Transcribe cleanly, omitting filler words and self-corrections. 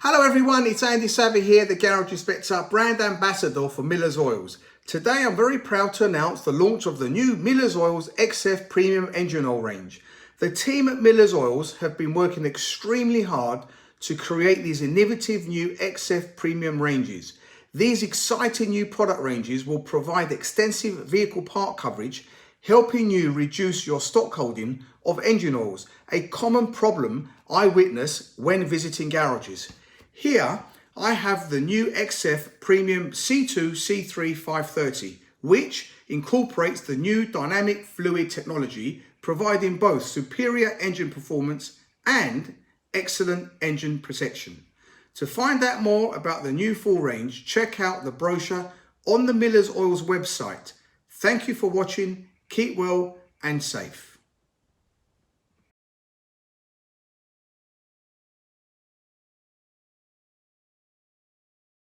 Hello everyone, it's Andy Savvy here, the Garage Inspector, brand ambassador for Miller's Oils. Today I'm very proud to announce the launch of the new Miller's Oils XF Premium Engine Oil range. The team at Miller's Oils have been working extremely hard to create these innovative new XF Premium ranges. These exciting new product ranges will provide extensive vehicle part coverage, helping you reduce your stock holding of engine oils, a common problem I witness when visiting garages. Here I have the new XF Premium C2 C3 530, which incorporates the new dynamic fluid technology, providing both superior engine performance and excellent engine protection. To find out more about the new full range, check out the brochure on the Miller's Oils website. Thank you for watching, keep well and safe.